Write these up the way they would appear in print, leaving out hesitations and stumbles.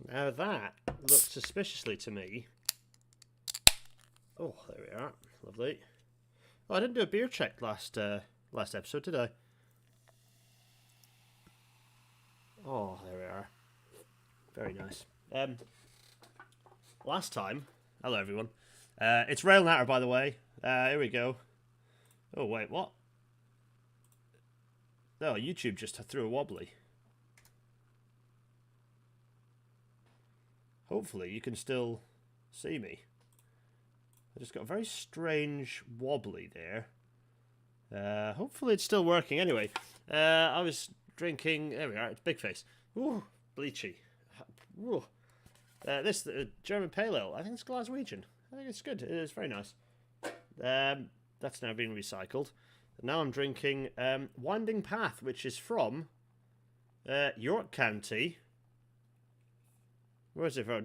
Now that looked suspiciously to me. Oh, there we are. Lovely. Oh, I didn't do a beer check last episode, did I? Oh, there we are. Very nice. Last time. Hello, everyone. It's Rail Natter, by the way. Here we go. Oh, wait, what? Oh, YouTube just threw a wobbly. Hopefully, you can still see me. I just got a very strange wobbly there. Hopefully, it's still working. Anyway, I was drinking. There we are. It's Big Face. Ooh, bleachy. Ooh. This German Pale Ale. I think it's Glaswegian. I think it's good. It is very nice. That's now been recycled. Now I'm drinking Winding Path, which is from York County. Where is it from?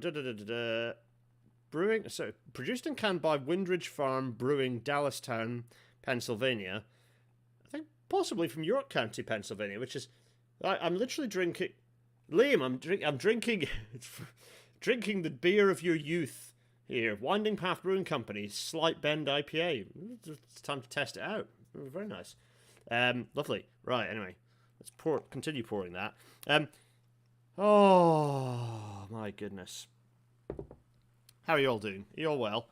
Brewing. So produced and canned by Windridge Farm Brewing, Dallastown, Pennsylvania. I think possibly from York County, Pennsylvania, which is. I'm literally drinking. Liam, I'm drinking. Drinking the beer of your youth here. Winding Path Brewing Company, Slight Bend IPA. It's time to test it out. Very nice. Lovely. Right, anyway. Let's continue pouring that. Oh, my goodness. How are you all doing? Are you all well?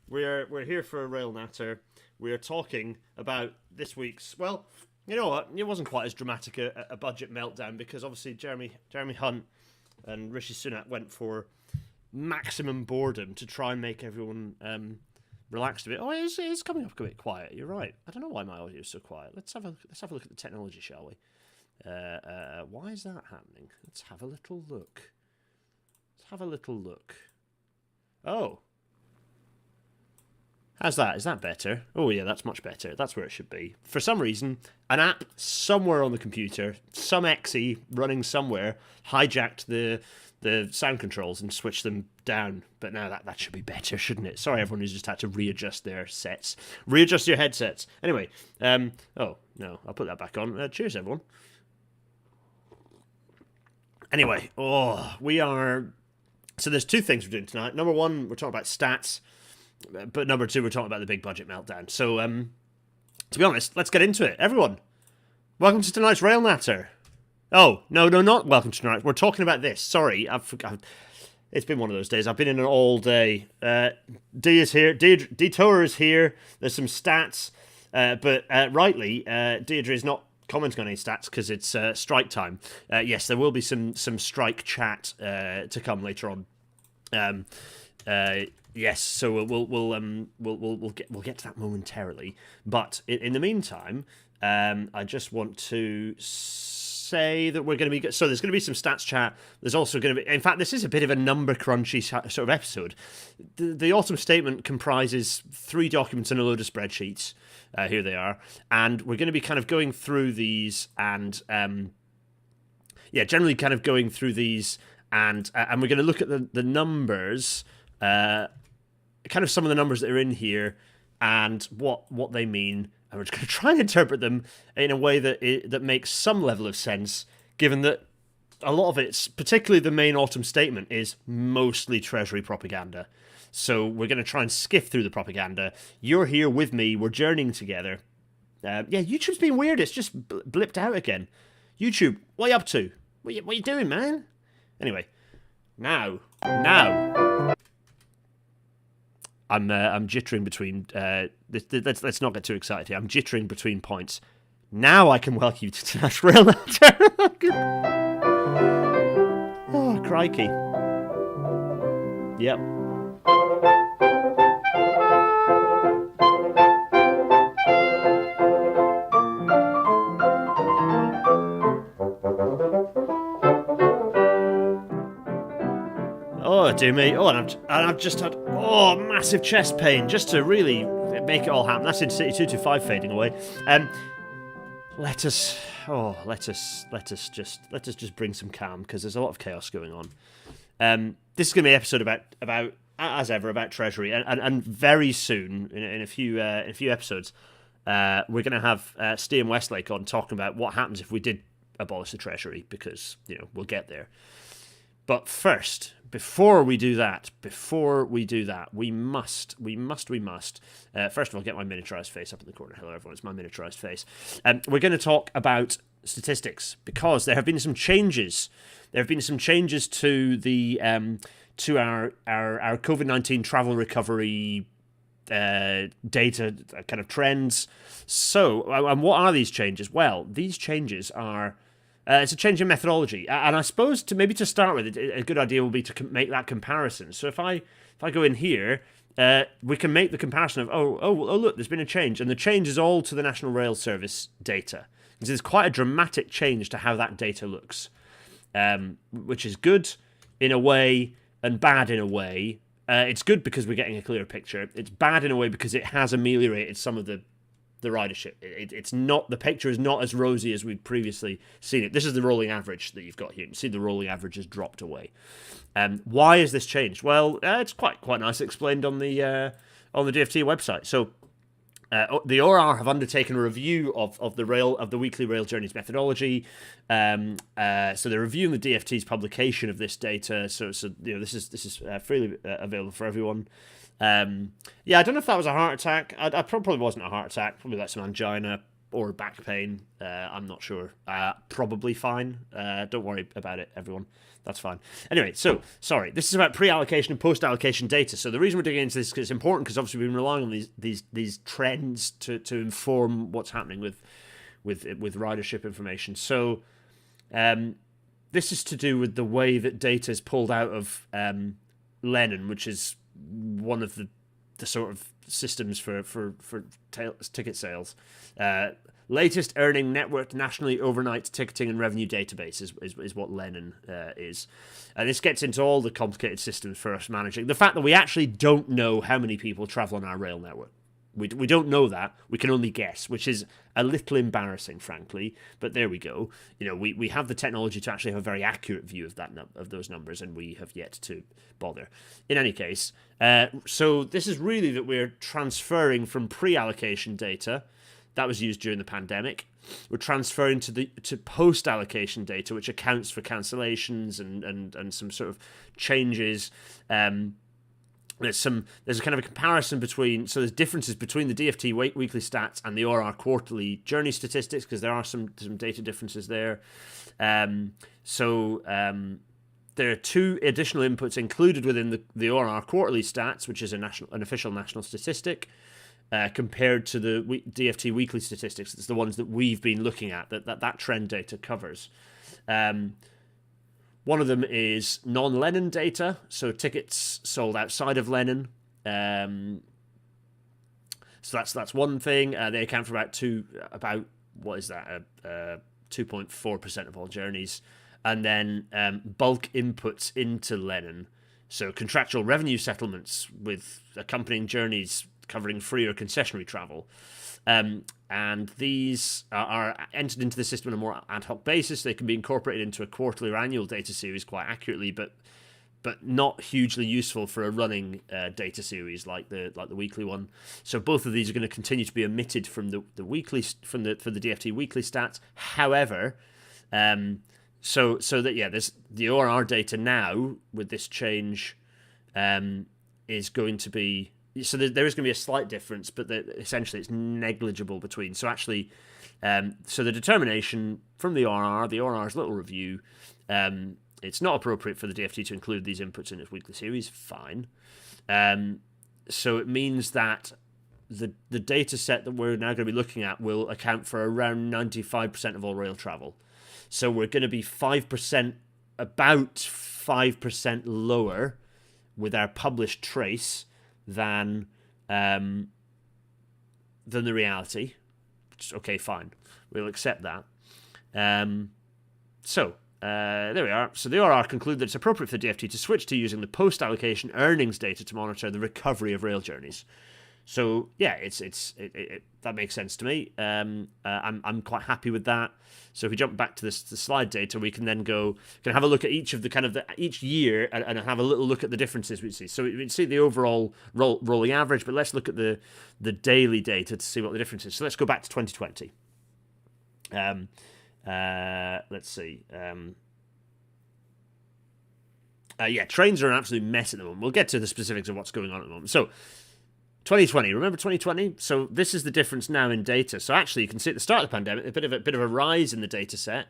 We're here for a Rail Natter. We're talking about this week's... Well, you know what? It wasn't quite as dramatic a budget meltdown because obviously Jeremy Hunt and Rishi Sunak went for maximum boredom to try and make everyone relaxed a bit. Oh, it's coming up a bit quiet. You're right. I don't know why my audio is so quiet. Let's have a look at the technology, shall we? Why is that happening? Let's have a little look. Oh. How's that? Is that better? Oh, yeah, that's much better. That's where it should be. For some reason, an app somewhere on the computer, some exe running somewhere, hijacked the sound controls and switched them down. But now that should be better, shouldn't it? Sorry, everyone who's just had to readjust their sets. Readjust your headsets. Anyway, oh, no, I'll put that back on. Cheers, everyone. Anyway, we are... So there's two things we're doing tonight. Number one, we're talking about stats. But number two, we're talking about the big budget meltdown. So, to be honest, let's get into it. Everyone, welcome to tonight's Rail Natter. Oh, no, not welcome to tonight. We're talking about this. Sorry, I've forgotten. It's been one of those days. I've been in it all day. D is here. Detour is here. There's some stats. But rightly, Deirdre is not commenting on any stats because it's strike time. Yes, there will be some strike chat to come later on. Yes, so we'll get to that momentarily. But in the meantime, I just want to say that we're going to be... So there's going to be some stats chat. There's also going to be... In fact, this is a bit of a number crunchy sort of episode. The autumn statement comprises 3 documents and a load of spreadsheets. Here they are. And we're going to be kind of going through these and... generally kind of going through these and we're going to look at the numbers... kind of some of the numbers that are in here and what they mean, and we're just going to try and interpret them in a way that makes some level of sense, given that a lot of it's, particularly the main autumn statement, is mostly Treasury propaganda. So we're going to try and skiff through the propaganda. You're here with me. We're journeying together. YouTube's been weird. It's just blipped out again. YouTube, what are you up to? What are you doing, man? Anyway, now. I'm jittering between. Let's not get too excited here. I'm jittering between points. Now I can welcome you to tonight's Rail Natter. Oh, crikey! Yep. Oh dear me! Oh, and I've just had massive chest pain just to really make it all happen. That's in City 225 fading away. Let us just bring some calm because there's a lot of chaos going on. This is going to be an episode about as ever about Treasury, and very soon in a few episodes, we're going to have Stian Westlake on talking about what happens if we did abolish the Treasury, because we'll get there. But first, before we do that, we must, first of all, get my miniaturized face up in the corner. Hello, everyone, it's my miniaturized face. We're going to talk about statistics, because there have been some changes. There have been some changes to the to our COVID-19 travel recovery data kind of trends. So, and what are these changes? Well, these changes are it's a change in methodology, and I suppose to start with, a good idea will be to make that comparison. So if I go in here, we can make the comparison of oh look, there's been a change, and the change is all to the National Rail Service data. So there's quite a dramatic change to how that data looks, which is good in a way and bad in a way. It's good because we're getting a clearer picture. It's bad in a way because it has ameliorated some of the ridership. It's not, the picture is not as rosy as we'd previously seen it. This is the rolling average that you've got here. You can see the rolling average has dropped away. Why has this changed? Well, it's quite nicely explained on the DFT website. So the ORR have undertaken a review of the weekly rail journeys methodology. So they're reviewing the DFT's publication of this data. So this is freely available for everyone. I don't know if that was a heart attack. I probably wasn't a heart attack. Probably like some angina or back pain. I'm not sure. Probably fine. Don't worry about it, everyone. That's fine. Anyway, so sorry. This is about pre-allocation and post-allocation data. So the reason we're digging into this is because it's important, because obviously we've been relying on these trends to inform what's happening with ridership information. So this is to do with the way that data is pulled out of Lenin, which is one of the sort of systems for ticket sales. Latest earning networked nationally overnight ticketing and revenue database is what Lenin is. And this gets into all the complicated systems for us managing. The fact that we actually don't know how many people travel on our rail network. We don't know that. We can only guess, which is a little embarrassing, frankly. But there we go. We have the technology to actually have a very accurate view of those numbers, and we have yet to bother. In any case, so this is really that we're transferring from pre-allocation data that was used during the pandemic. We're transferring to post-allocation data, which accounts for cancellations and some sort of changes. There's a kind of a comparison between, so there's differences between the DFT weekly stats and the ORR quarterly journey statistics, because there are some data differences there. There are two additional inputs included within the ORR quarterly stats, which is an official national statistic, compared to the DFT weekly statistics. It's the ones that we've been looking at, that trend data covers. One of them is non-Lenin data, so tickets sold outside of Lenin. So that's one thing. They account for about 2.4% of all journeys, and then bulk inputs into Lenin. So contractual revenue settlements with accompanying journeys covering free or concessionary travel. And these are entered into the system on a more ad hoc basis. They can be incorporated into a quarterly or annual data series quite accurately, but not hugely useful for a running data series like the weekly one. So both of these are going to continue to be omitted from the weekly for the DFT weekly stats. However, there's the ORR data now with this change is going to be. So there is going to be a slight difference, but essentially it's negligible between. So actually, so the determination from the ORR's little review, it's not appropriate for the DFT to include these inputs in its weekly series. Fine. So it means that the data set that we're now going to be looking at will account for around 95% of all rail travel. So we're going to be about 5% lower with our published trace than the reality. Okay, fine. We'll accept that. There we are. So the ORR conclude that it's appropriate for the DFT to switch to using the post-allocation earnings data to monitor the recovery of rail journeys. So yeah, that makes sense to me. I'm quite happy with that. So if we jump back to the slide data, we can then have a look at each of each year and have a little look at the differences we see. So we see the overall rolling average, but let's look at the daily data to see what the difference is. So let's go back to 2020. Let's see. Yeah, trains are an absolute mess at the moment. We'll get to the specifics of what's going on at the moment. So, 2020, remember 2020? So this is the difference now in data. So actually, you can see at the start of the pandemic, a bit of a rise in the data set,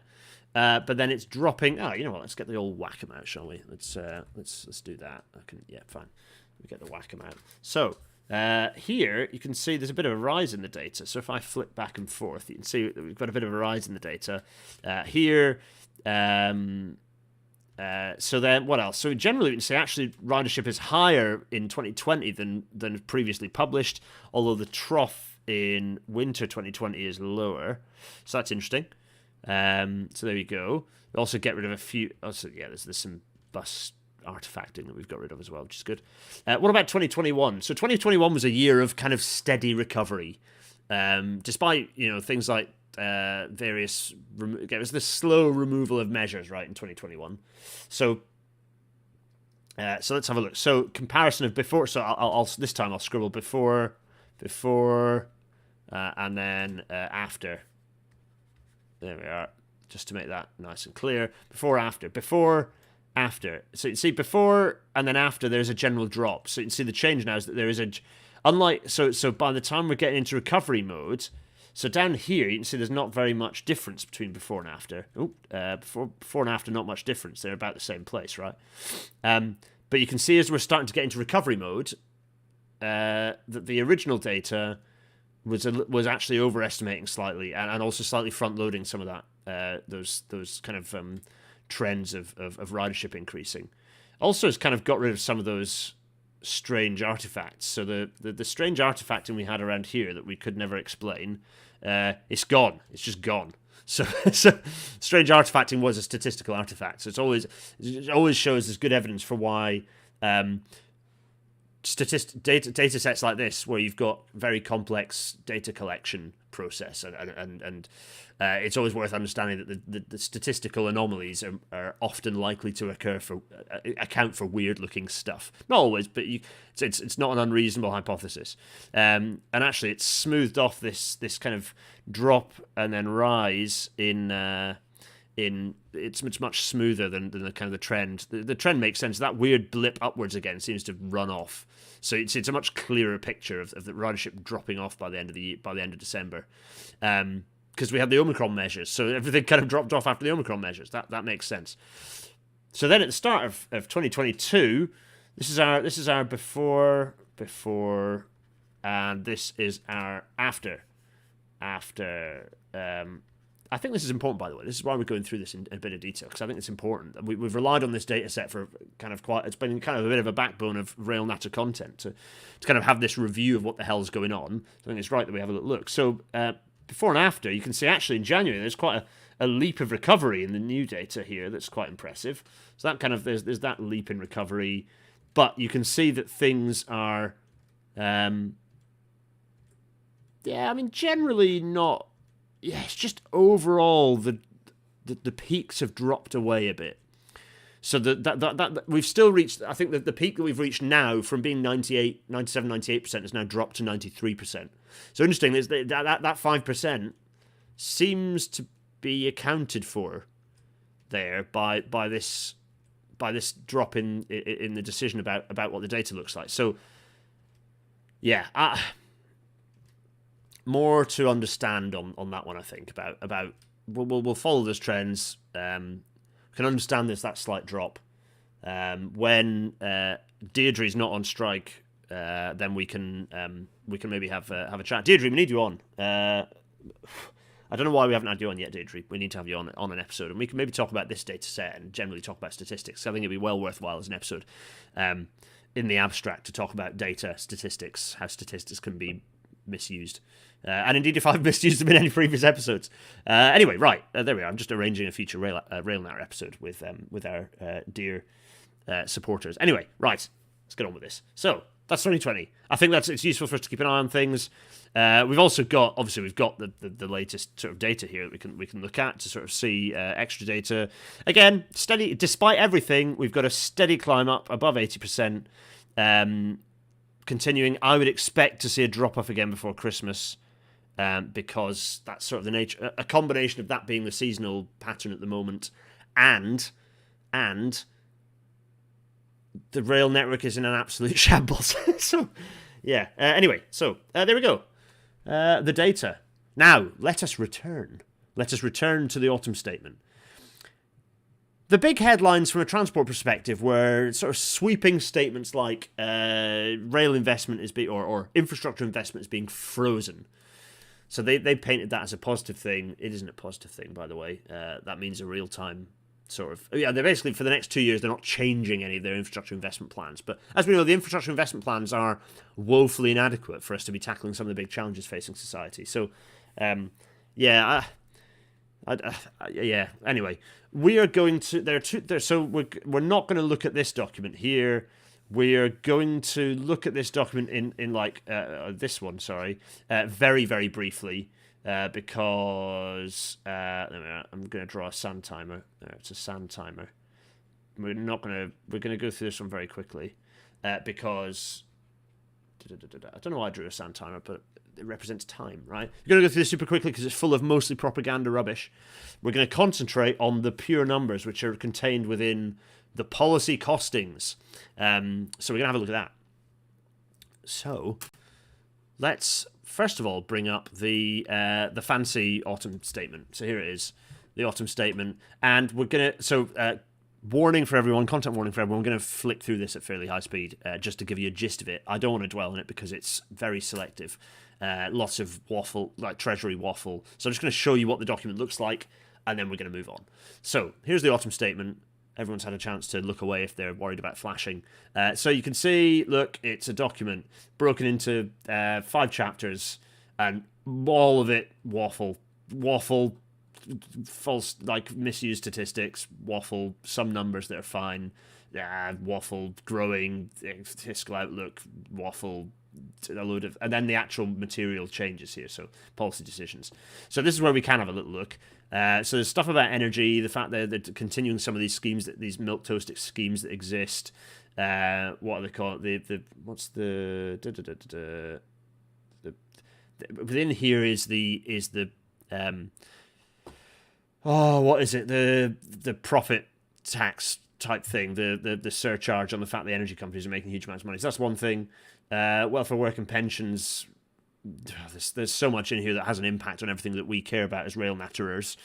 but then it's dropping. Oh, you know what? Let's get the old Wacom out, shall we? Let's do that. Fine. We get the Wacom out. So here you can see there's a bit of a rise in the data. So if I flip back and forth, you can see that we've got a bit of a rise in the data here. So then, what else? So generally, we can say actually ridership is higher in 2020 than previously published, although the trough in winter 2020 is lower. So that's interesting. So there we go. We also get rid of a few. Also, yeah, there's some bus artifacting that we've got rid of as well, which is good. What about 2021? So 2021 was a year of kind of steady recovery, despite things like various. It was the slow removal of measures, right, in 2021. So let's have a look. So comparison of before. So I'll this time I'll scribble before, and then after. There we are, just to make that nice and clear. Before, after. So you see before and then after there's a general drop. So you can see the change now is that there is so by the time we're getting into recovery mode, so down here you can see there's not very much difference between before and after. Before and after, not much difference. They're about the same place, right? But you can see as we're starting to get into recovery mode, that the original data was actually overestimating slightly and also slightly front loading some of that those kind of trends of ridership increasing. Also, it's kind of got rid of some of those strange artifacts. So the strange artifacting we had around here that we could never explain, it's gone. It's just gone. So strange artifacting was a statistical artifact. So it always shows there's good evidence for why data sets like this, where you've got very complex data collection process, and it's always worth understanding that the statistical anomalies are often likely to account for weird looking stuff. Not always, but it's not an unreasonable hypothesis. And actually, it's smoothed off this kind of drop and then rise in it's much smoother than the kind of the trend. The trend makes sense. That weird blip upwards again seems to run off. So it's a much clearer picture of the ridership dropping off by the end of December, because we had the Omicron measures. So everything kind of dropped off after the Omicron measures. That makes sense. So then at the start of 2022, this is our before, and this is our after. I think this is important, by the way. This is why we're going through this in a bit of detail, because I think it's important. We've relied on this data set for it's been kind of a bit of a backbone of Rail Natter content to kind of have this review of what the hell's going on. So I think it's right that we have a little look. So before and after, you can see actually in January there's quite a leap of recovery in the new data here that's quite impressive. So that kind of there's that leap in recovery, but you can see that things are, generally not. Yeah, it's just overall the peaks have dropped away a bit. So that we've still reached. I think that the peak that we've reached now, from being 98% has now dropped to 93%. So interesting is that 5% seems to be accounted for there by this drop in the decision about what the data looks like. So yeah. More to understand on that one, I think, about we'll follow those trends. Can understand that slight drop. When Deirdre's not on strike, then we can maybe have a chat. Deirdre, we need you on. I don't know why we haven't had you on yet, Deirdre. We need to have you on an episode, and we can maybe talk about this data set and generally talk about statistics. I think it'd be well worthwhile as an episode, in the abstract, to talk about data, statistics, how statistics can be misused, and indeed if I've misused them in any previous episodes. Anyway, right, there we are. I'm just arranging a future Railnatter episode with our dear supporters. Anyway, right, let's get on with this. So that's 2020. I think it's useful for us to keep an eye on things. We've also got the latest sort of data here that we can look at to sort of see extra data. Again, steady despite everything. We've got a steady climb up above 80%. Continuing, I would expect to see a drop off again before Christmas, because that's sort of the nature. A combination of that being the seasonal pattern at the moment, and the rail network is in an absolute shambles. So, yeah. Anyway, so there we go. The data. Now, let us return. Let us return to the autumn statement. The big headlines from a transport perspective were sort of sweeping statements like rail investment is or infrastructure investment is being frozen. So they painted that as a positive thing. It isn't a positive thing, by the way. That means a real-time sort of... Yeah, they're basically, for the next 2 years, they're not changing any of their infrastructure investment plans. But as we know, the infrastructure investment plans are woefully inadequate for us to be tackling some of the big challenges facing society. So, yeah... yeah. Anyway, we are going to. So we're not going to look at this document here. We are going to look at this document in like this one. Sorry, very very briefly because I'm going to draw a sand timer. It's a sand timer. We're going to go through this one very quickly because I don't know why I drew a sand timer, but it represents time, right? We're going to go through this super quickly because it's full of mostly propaganda rubbish. We're going to concentrate on the pure numbers, which are contained within the policy costings. So we're going to have a look at that. So let's first of all bring up the fancy autumn statement. So here it is, the autumn statement, and we're going to warning for everyone, content warning for everyone. I'm going to flick through this at fairly high speed just to give you a gist of it. I don't want to dwell on it because it's very selective. Lots of waffle, like Treasury waffle. So I'm just going to show you what the document looks like, and then we're going to move on. So here's the autumn statement. Everyone's had a chance to look away if they're worried about flashing. So you can see, look, it's a document broken into 5 chapters, and all of it waffle, false, like misused statistics, waffle, some numbers that are fine, waffle, growing, fiscal outlook, waffle, a load of, and then the actual material changes here, so policy decisions. So this is where we can have a little look. So there's stuff about energy, the fact that they're continuing some of these schemes, these milquetoast schemes that exist. What are they called? Within here is the what is it? The profit tax type thing, the surcharge on the fact the energy companies are making huge amounts of money. So that's one thing. Welfare work and pensions. There's so much in here that has an impact on everything that we care about as rail natterers.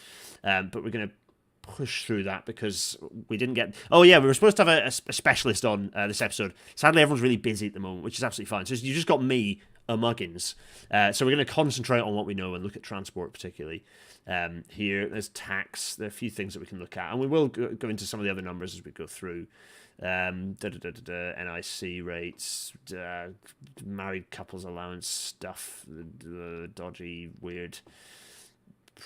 But we're going to push through that because we didn't get... Oh, yeah, we were supposed to have a specialist on this episode. Sadly, everyone's really busy at the moment, which is absolutely fine. So you just got me, a Muggins. So we're going to concentrate on what we know and look at transport particularly. Here, there's tax. There are a few things that we can look at. And we will go into some of the other numbers as we go through. NIC rates, married couples allowance stuff, dodgy, weird,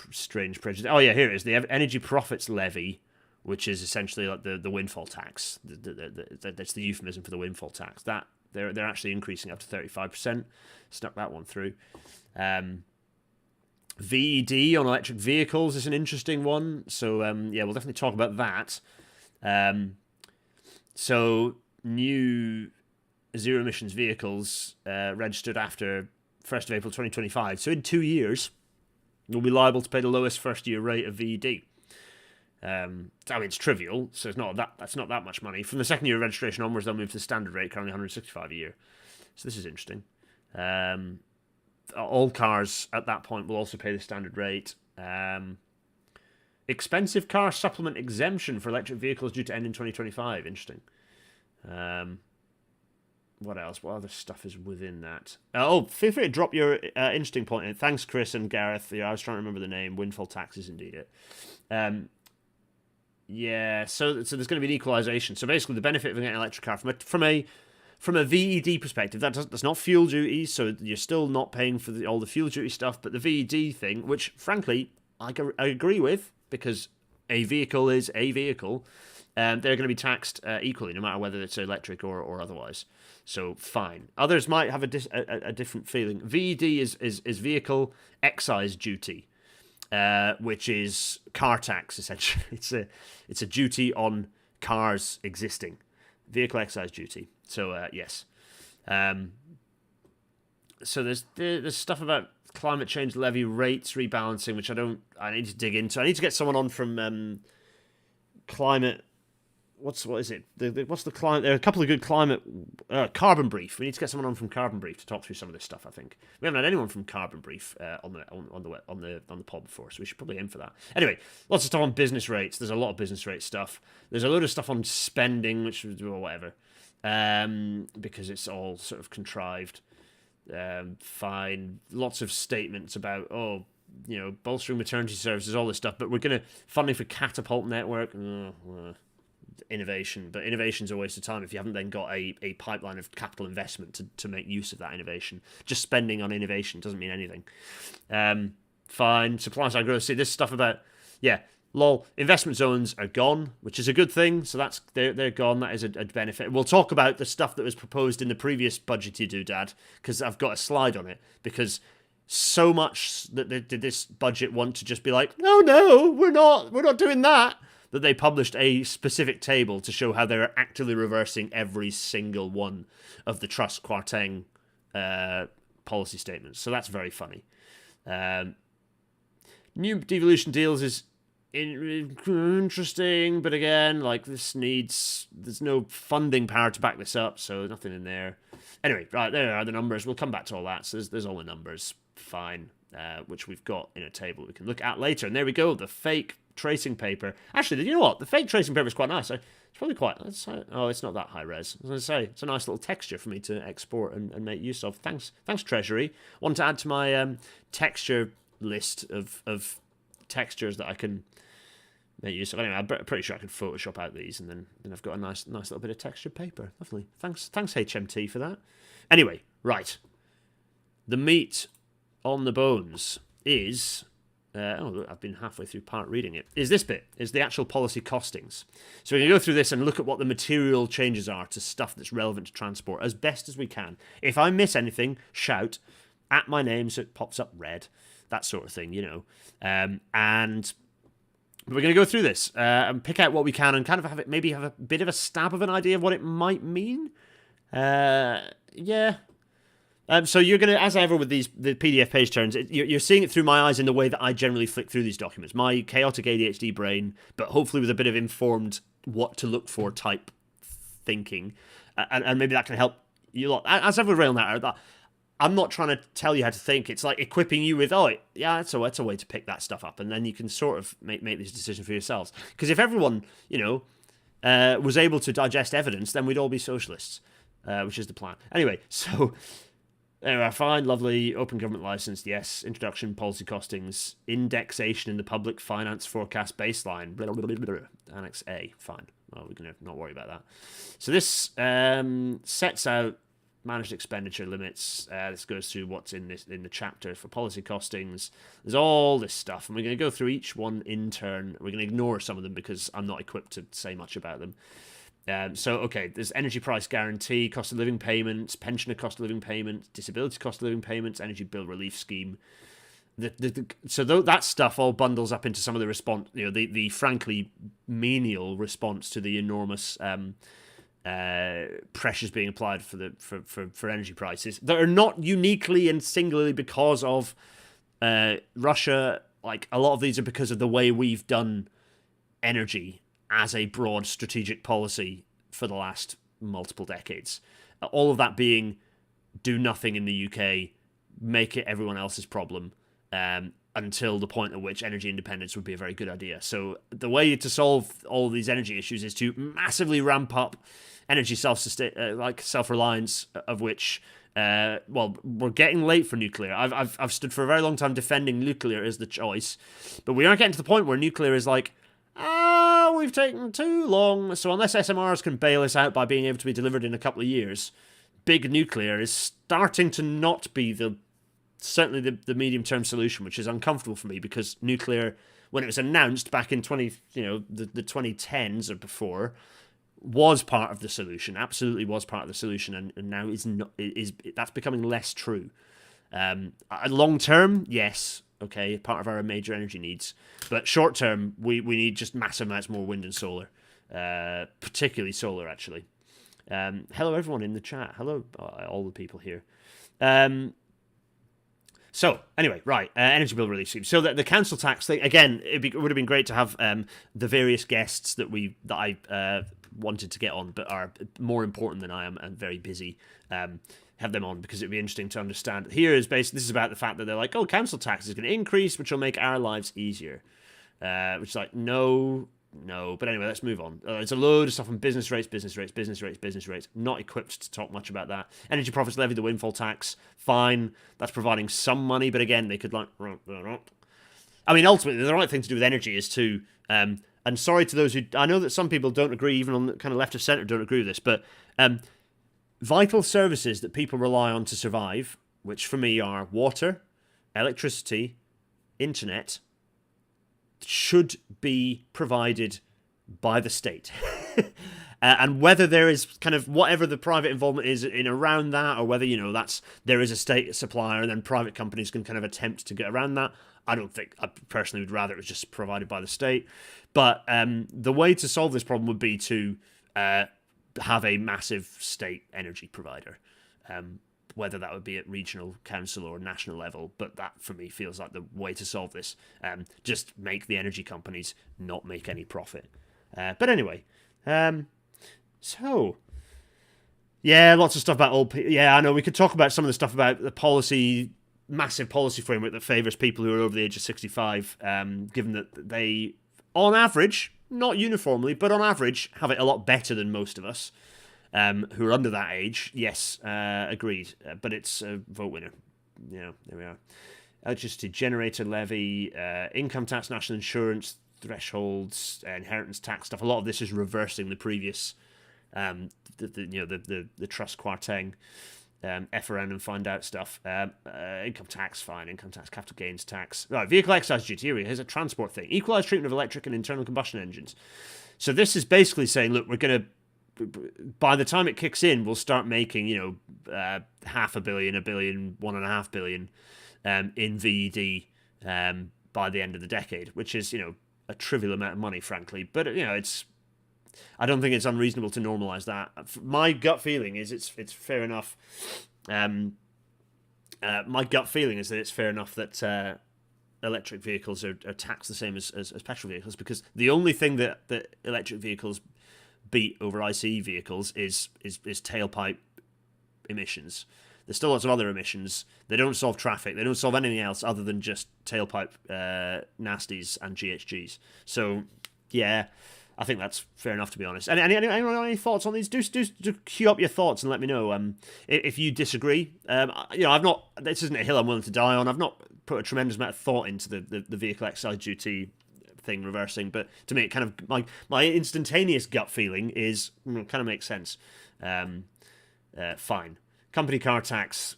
strange prejudice. Oh yeah, here it is, the energy profits levy, which is essentially like the windfall tax. That's the euphemism for the windfall tax. That they're actually increasing up to 35%. Snuck that one through. VED on electric vehicles is an interesting one. So yeah, we'll definitely talk about that. So new zero emissions vehicles registered after 1st of April 2025. So in 2 years, you'll be liable to pay the lowest first year rate of VED. I mean, it's trivial, so that's not that much money. From the second year of registration onwards, they'll move to the standard rate, currently 165 a year. So this is interesting. All cars at that point will also pay the standard rate. Expensive car supplement exemption for electric vehicles due to end in 2025. Interesting. What else? What other stuff is within that? Feel free to drop your interesting point in. Thanks, Chris and Gareth. Yeah, I was trying to remember the name. Windfall tax is indeed it. Yeah, so there's going to be an equalisation. So basically, the benefit of getting an electric car from a VED perspective, that's not fuel duty, so you're still not paying for all the fuel duty stuff. But the VED thing, which frankly I agree with, because a vehicle is a vehicle, they're going to be taxed equally, no matter whether it's electric or otherwise. So fine. Others might have a different feeling. VED is vehicle excise duty, which is car tax essentially. It's a duty on cars existing, vehicle excise duty. So yes. So there's stuff about climate change levy rates rebalancing, which I need to dig into. I need to get someone on from climate. what is it? What's the climate? There are a couple of good climate. Carbon Brief. We need to get someone on from Carbon Brief to talk through some of this stuff. I think we haven't had anyone from Carbon Brief on the pod before, so we should probably aim for that. Anyway, lots of stuff on business rates. There's a lot of business rate stuff. There's a load of stuff on spending, which or whatever, because it's all sort of contrived. Fine. Lots of statements about bolstering maternity services, all this stuff. But we're going to funding for Catapult Network. Innovation, but innovation's a waste of time if you haven't then got a pipeline of capital investment to make use of that innovation. Just spending on innovation doesn't mean anything. Fine. Supply side growth. See, this stuff about, investment zones are gone, which is a good thing. So they're gone. That is a benefit. We'll talk about the stuff that was proposed in the previous budgety doodad, because I've got a slide on it, because so much that did this budget want to just be like, no, we're not doing that they published a specific table to show how they're actively reversing every single one of the Truss Kwarteng policy statements. So that's very funny. New devolution deals is interesting, but again, there's no funding power to back this up, so nothing in there. Anyway, right, there are the numbers. We'll come back to all that. So there's all the numbers. Fine. Which we've got in a table we can look at later. And there we go, the fake tracing paper. Actually, you know what? The fake tracing paper is quite nice. It's probably quite... it's not that high res. I was going to say, it's a nice little texture for me to export and make use of. Thanks, Treasury. Want to add to my texture list of textures that I can make use of. Anyway, I'm pretty sure I can Photoshop out these, and then I've got a nice little bit of textured paper. Lovely. Thanks HMT for that. Anyway, right. The meat on the bones is... I've been halfway through part reading it. Is this bit, is the actual policy costings. So we can go through this and look at what the material changes are to stuff that's relevant to transport as best as we can. If I miss anything, shout at my name so it pops up red, that sort of thing, and we're going to go through this and pick out what we can and kind of maybe have a bit of a stab of an idea of what it might mean. So you're going to, as ever with the PDF page turns, you're seeing it through my eyes in the way that I generally flick through these documents. My chaotic ADHD brain, but hopefully with a bit of informed what to look for type thinking. And maybe that can help you lot. As ever with Railnet, I'm not trying to tell you how to think. It's like equipping you with, it's a way to pick that stuff up. And then you can sort of make these decisions for yourselves. Because if everyone, was able to digest evidence, then we'd all be socialists, which is the plan. Anyway, so... Anyway, fine, lovely, open government license, yes, introduction, policy costings, indexation in the public finance forecast baseline, blah, blah, blah, blah, blah. Annex A, fine. Well, we're going to not worry about that. So this sets out managed expenditure limits. This goes through what's in the chapter for policy costings. There's all this stuff, and we're going to go through each one in turn. We're going to ignore some of them because I'm not equipped to say much about them. There's energy price guarantee, cost of living payments, pensioner cost of living payments, disability cost of living payments, energy bill relief scheme. That stuff all bundles up into some of the response, the frankly menial response to the enormous pressures being applied for energy prices that are not uniquely and singularly because of Russia. Like, a lot of these are because of the way we've done energy as a broad strategic policy for the last multiple decades. All of that being, do nothing in the UK, make it everyone else's problem, until the point at which energy independence would be a very good idea. So the way to solve all of these energy issues is to massively ramp up energy self-reliance, of which, we're getting late for nuclear. I've stood for a very long time defending nuclear as the choice, but we aren't getting to the point where nuclear is like, we've taken too long. So unless SMRs can bail us out by being able to be delivered in a couple of years, big nuclear is starting to not be certainly the medium-term solution, which is uncomfortable for me, because nuclear, when it was announced back in the 2010s or before, was part of the solution. Absolutely was part of the solution, and now that's becoming less true. Long term, yes. Okay, part of our major energy needs. But short term, we need just massive amounts more wind and solar. Particularly solar, actually. Hello, everyone in the chat. Hello, all the people here. So, anyway, right, energy bill relief scheme. So the council tax thing, again, it would have been great to have the various guests that I wanted to get on but are more important than I am and very busy, have them on, because it'd be interesting to understand. Here is basically, this is about the fact that they're like, oh, council tax is going to increase, which will make our lives easier. Which is like, no. But anyway, let's move on. There's a load of stuff on business rates. Not equipped to talk much about that. Energy profits levy, the windfall tax, fine. That's providing some money, but again, they could like... I mean, ultimately, the right thing to do with energy is to... and sorry to those who... I know that some people don't agree, even on the kind of left of centre, don't agree with this, but vital services that people rely on to survive, which for me are water, electricity, internet, should be provided by the state. And whether there is kind of whatever the private involvement is in around that, or whether, there is a state supplier and then private companies can kind of attempt to get around that, I don't think. I personally would rather it was just provided by the state. But the way to solve this problem would be to have a massive state energy provider. Whether that would be at regional council or national level, but that for me feels like the way to solve this. Just make the energy companies not make any profit. But anyway, so yeah, lots of stuff about old people. Yeah, I know we could talk about some of the stuff about the massive policy framework that favours people who are over the age of 65, given that they, on average, not uniformly, but on average, have it a lot better than most of us. Who are under that age, yes, agreed. But it's a vote winner. There we are. Electricity generator levy, income tax, national insurance thresholds, inheritance tax stuff. A lot of this is reversing the previous, the trust quarteng, F around and find out stuff. Income tax, fine. Income tax, capital gains tax. Right, vehicle excise duty. Here's a transport thing. Equalised treatment of electric and internal combustion engines. So this is basically saying, look, we're going to, by the time it kicks in, we'll start making, $500 million, $1 billion, $1.5 billion in VED by the end of the decade, which is, a trivial amount of money, frankly. But, I don't think it's unreasonable to normalise that. My gut feeling is it's fair enough. My gut feeling is that it's fair enough that electric vehicles are taxed the same as petrol vehicles, because the only thing that electric vehicles beat over ICE vehicles is tailpipe emissions. There's still lots of other emissions. They don't solve traffic. They don't solve anything else other than just tailpipe nasties and GHGs. So, yeah, I think that's fair enough, to be honest. Any thoughts on these? Do queue up your thoughts and let me know. If you disagree, I've not. This isn't a hill I'm willing to die on. I've not put a tremendous amount of thought into the vehicle excise duty thing reversing, but to me, it kind of my instantaneous gut feeling is kind of makes sense. Fine. Company car tax.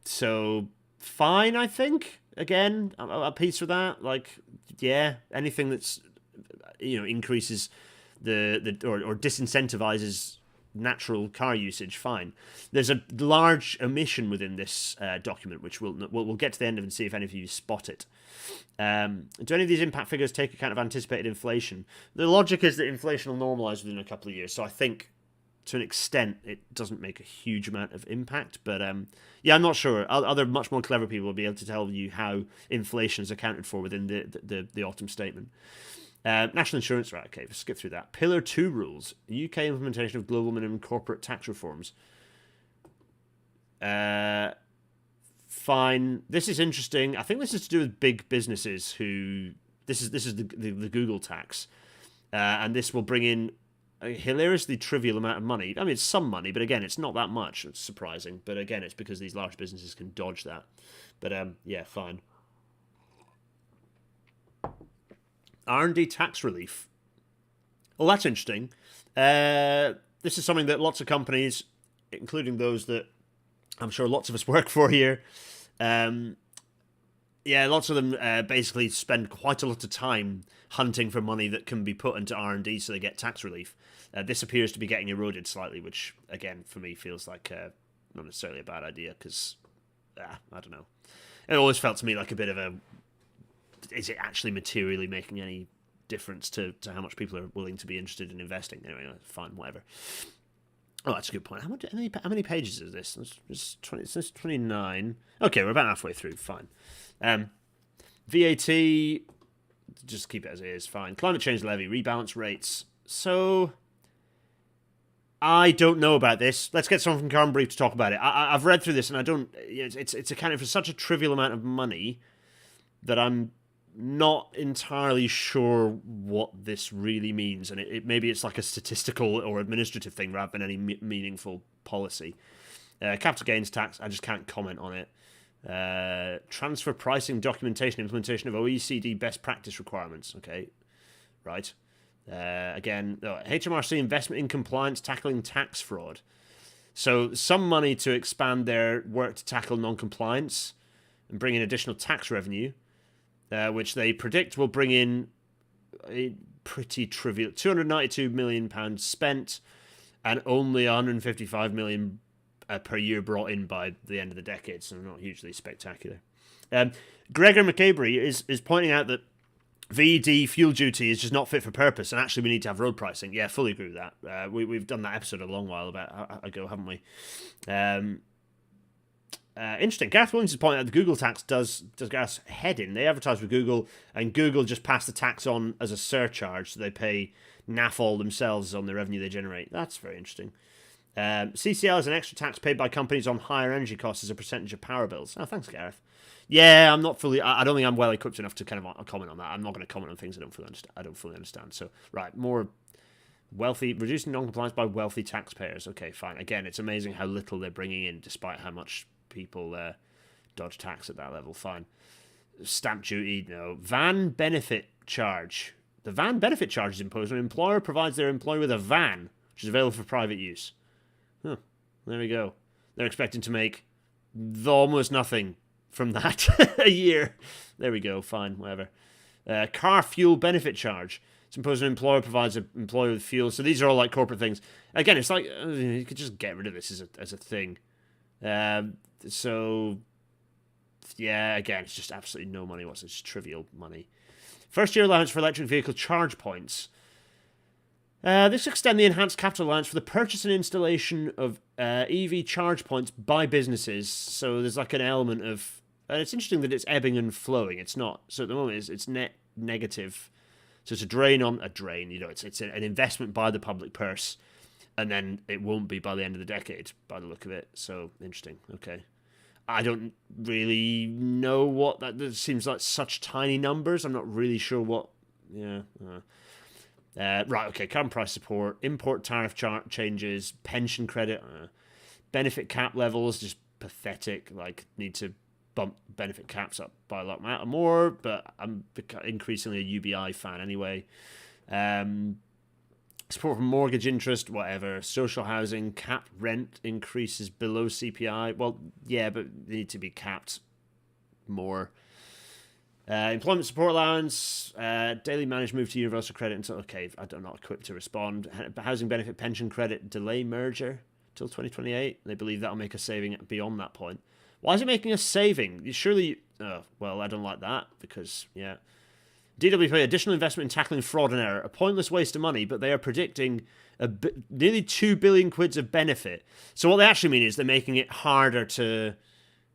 So fine, I think. Again, I'm at peace with that. Anything that's increases or disincentivizes natural car usage, fine. There's a large omission within this document, which we'll get to the end of and see if any of you spot it. Do any of these impact figures take account of anticipated inflation? The logic is that inflation will normalise within a couple of years, so I think to an extent it doesn't make a huge amount of impact, but I'm not sure. Other much more clever people will be able to tell you how inflation is accounted for within the autumn statement. National insurance, right, okay, let's skip through that. Pillar 2 rules, UK implementation of global minimum corporate tax reforms. Fine. This is interesting. I think this is to do with big businesses who... This is the Google tax. And this will bring in a hilariously trivial amount of money. I mean, it's some money, but again, it's not that much. It's surprising. But again, it's because these large businesses can dodge that. But yeah, fine. R&D tax relief. Well, that's interesting. This is something that lots of companies, including those that I'm sure lots of us work for here, lots of them basically spend quite a lot of time hunting for money that can be put into R&D so they get tax relief. This appears to be getting eroded slightly, which, again, for me feels like not necessarily a bad idea because, I don't know. It always felt to me like a bit of a... Is it actually materially making any difference to how much people are willing to be interested in investing? Anyway, fine, whatever. Oh, that's a good point. How many pages is this? It's 29. Okay, we're about halfway through. Fine. VAT, just keep it as it is. Fine. Climate change levy, rebalance rates. So I don't know about this. Let's get someone from Carbon Brief to talk about it. I've read through this, and I don't. It's accounted for such a trivial amount of money that I'm not entirely sure what this really means, and maybe it's like a statistical or administrative thing rather than any meaningful policy. Capital gains tax, I just can't comment on it. Transfer pricing, documentation, implementation of OECD best practice requirements. Okay, right. Again, HMRC investment in compliance, tackling tax fraud. So some money to expand their work to tackle non-compliance and bring in additional tax revenue, which they predict will bring in a pretty trivial £292 million spent and only £155 million per year brought in by the end of the decade, so not hugely spectacular. Gregor McCabery is pointing out that VED fuel duty is just not fit for purpose, and actually we need to have road pricing. Yeah, fully agree with that. We've done that episode a long while ago, haven't we? Interesting. Gareth Williams is pointing out the Google tax does gas heading. They advertise with Google, and Google just pass the tax on as a surcharge, so they pay naff all themselves on the revenue they generate. That's very interesting. CCL is an extra tax paid by companies on higher energy costs as a percentage of power bills. Oh, thanks, Gareth. Yeah, I'm not fully. I don't think I'm well equipped enough to kind of comment on that. I'm not going to comment on things I don't fully understand. So, right, more wealthy, reducing non-compliance by wealthy taxpayers. Okay, fine. Again, it's amazing how little they're bringing in, despite how much people dodge tax at that level. Fine. Stamp duty, no. Van benefit charge. The van benefit charge is imposed when an employer provides their employee with a van, which is available for private use. Huh. There we go. They're expecting to make almost nothing from that a year. There we go. Fine, whatever. Car fuel benefit charge. It's imposed when an employer provides an employee with fuel. So these are all like corporate things. Again, it's like you could just get rid of this as a thing. So yeah, again, it's just absolutely no money whatsoever. It's just trivial money. First year allowance for electric vehicle charge points. This extend the enhanced capital allowance for the purchase and installation of EV charge points by businesses. So there's like an element of, and it's interesting that it's ebbing and flowing. It's not. So at the moment, it's net negative. So it's a drain. It's an investment by the public purse, and then it won't be by the end of the decade, by the look of it. So interesting. Okay, I don't really know what that seems like. Such tiny numbers. I'm not really sure what. Yeah. Right, okay, carbon price support, import tariff changes, pension credit, benefit cap levels, just pathetic, like, need to bump benefit caps up by a lot more, but I'm increasingly a UBI fan anyway. Support for mortgage interest, whatever, social housing, capped rent increases below CPI, well, yeah, but they need to be capped more. Employment support allowance, daily managed move to universal credit until, okay, I'm not equipped to respond. Housing benefit pension credit delay merger till 2028. They believe that'll make a saving beyond that point. Why is it making a saving? Surely, well, I don't like that because, yeah. DWP, additional investment in tackling fraud and error, a pointless waste of money, but they are predicting nearly 2 billion quids of benefit. So what they actually mean is they're making it harder to...